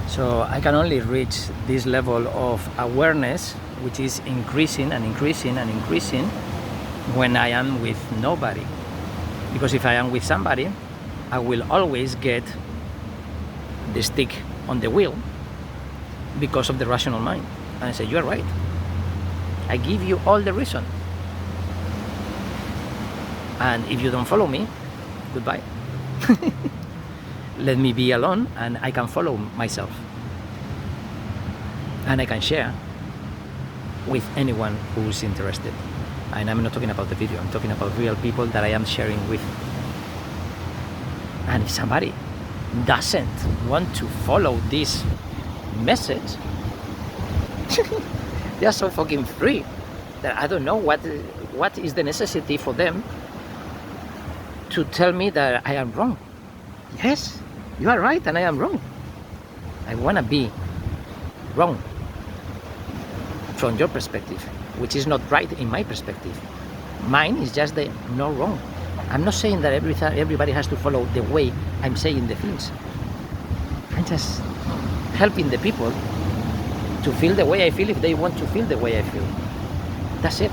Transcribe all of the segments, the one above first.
So I can only reach this level of awareness, which is increasing and increasing and increasing, when I am with nobody. Because if I am with somebody, I will always get the stick on the wheel because of the rational mind. And I say, you're right. I give you all the reason. And if you don't follow me, goodbye. Let me be alone and I can follow myself. And I can share with anyone who's interested. And I'm not talking about the video, I'm talking about real people that I am sharing with. And if somebody doesn't want to follow this message, they are so fucking free that I don't know what is the necessity for them to tell me that I am wrong. Yes, you are right and I am wrong. I want to be wrong from your perspective, which is not right in my perspective. Mine is just the no wrong. I'm not saying that everybody has to follow the way I'm saying the things. I'm just helping the people to feel the way I feel if they want to feel the way I feel. That's it.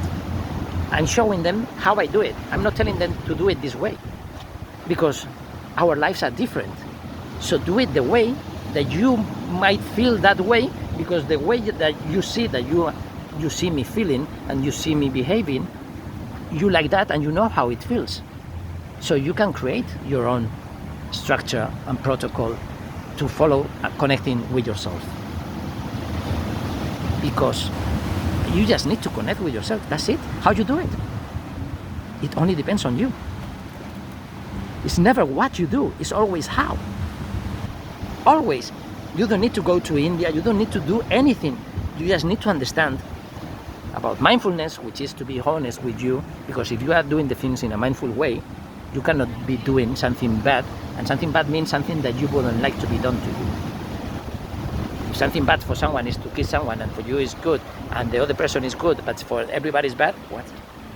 I'm showing them how I do it. I'm not telling them to do it this way, because our lives are different. So do it the way that you might feel that way, because the way that you see me feeling and you see me behaving, you like that and you know how it feels. So you can create your own structure and protocol to follow connecting with yourself. Because you just need to connect with yourself. That's it. How you do it? It only depends on you. It's never what you do, it's always how. Always. You don't need to go to India, you don't need to do anything. You just need to understand about mindfulness, which is to be honest with you, because if you are doing the things in a mindful way, you cannot be doing something bad, and something bad means something that you wouldn't like to be done to you. If something bad for someone is to kiss someone and for you is good, and the other person is good, but for everybody is bad, what?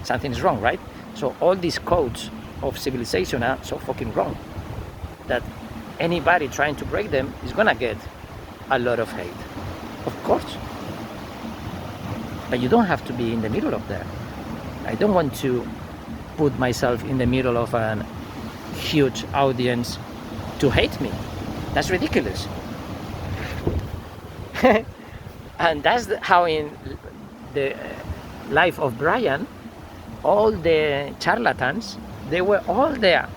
Something is wrong, right? So all these codes of civilization are so fucking wrong that anybody trying to break them is gonna get a lot of hate, of course. But you don't have to be in the middle of that. I don't want to put myself in the middle of a huge audience to hate me. That's ridiculous. And that's how in the life of Brian, all the charlatans, they were all there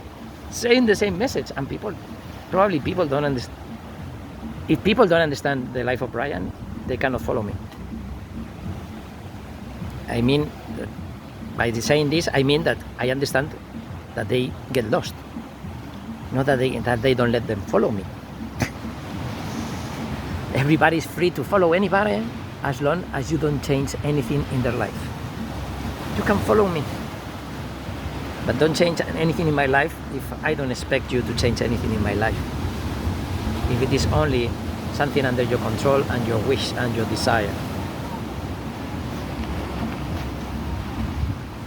saying the same message, and people don't understand. If people don't understand the life of Brian, they cannot follow me. I mean, by saying this, I mean that I understand that they get lost, not that they don't let them follow me. Everybody is free to follow anybody as long as you don't change anything in their life. You can follow me, but don't change anything in my life if I don't expect you to change anything in my life. If it is only something under your control and your wish and your desire.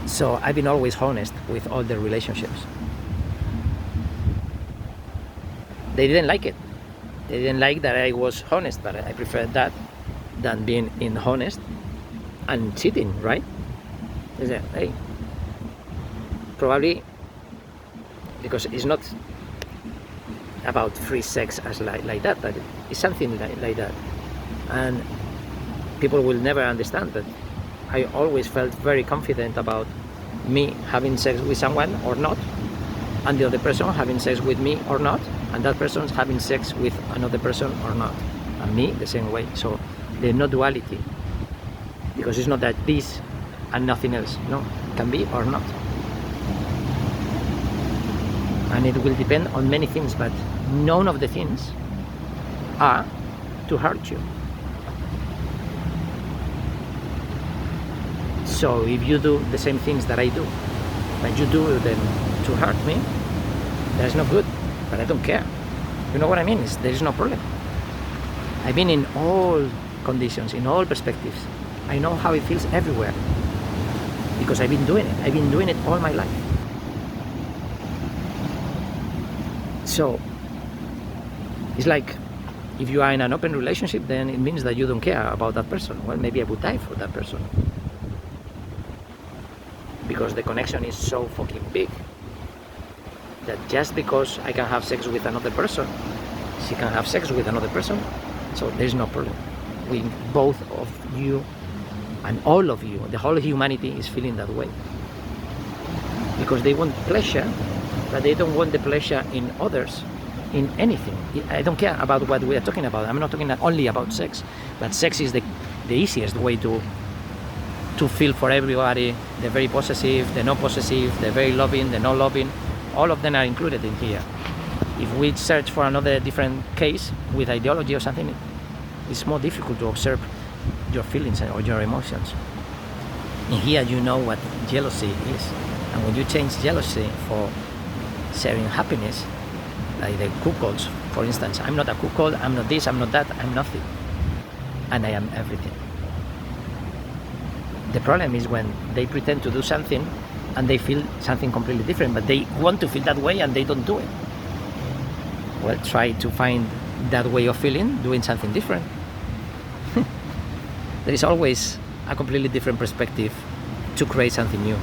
So I've been always honest with all the relationships. They didn't like it. They didn't like that I was honest, but I prefer that than being honest and cheating, right? They say, hey, probably because it's not about free sex as like that, but it's something like that. And people will never understand that I always felt very confident about me having sex with someone or not, and the other person having sex with me or not, and that person having sex with another person or not, and me the same way. So there's no duality, because it's not that this and nothing else. No, it can be or not, and it will depend on many things, but none of the things are to hurt you. So if you do the same things that I do, but you do them to hurt me, that's not good, but I don't care. You know what I mean? There is no problem. I've been in all conditions, in all perspectives. I know how it feels everywhere, because I've been doing it. I've been doing it all my life. So it's like If you are in an open relationship, then it means that you don't care about that person. Well, maybe I would die for that person. Because the connection is so fucking big that just because I can have sex with another person, she can have sex with another person, so there's no problem. We, both of you and all of you, the whole humanity is feeling that way. Because they want pleasure, but they don't want the pleasure in others, in anything. I don't care about what we are talking about. I'm not talking only about sex, but sex is the easiest way to feel for everybody. The very possessive, the not possessive, the very loving, the not loving, all of them are included in here. If we search for another different case with ideology or something, it's more difficult to observe your feelings or your emotions. In here you know what jealousy is, and when you change jealousy for sharing happiness, like the cuckolds, for instance, I'm not a cuckold, I'm not this, I'm not that, I'm nothing, and I am everything. The problem is when they pretend to do something and they feel something completely different, but they want to feel that way and they don't do it. Well, try to find that way of feeling, doing something different. There is always a completely different perspective to create something new.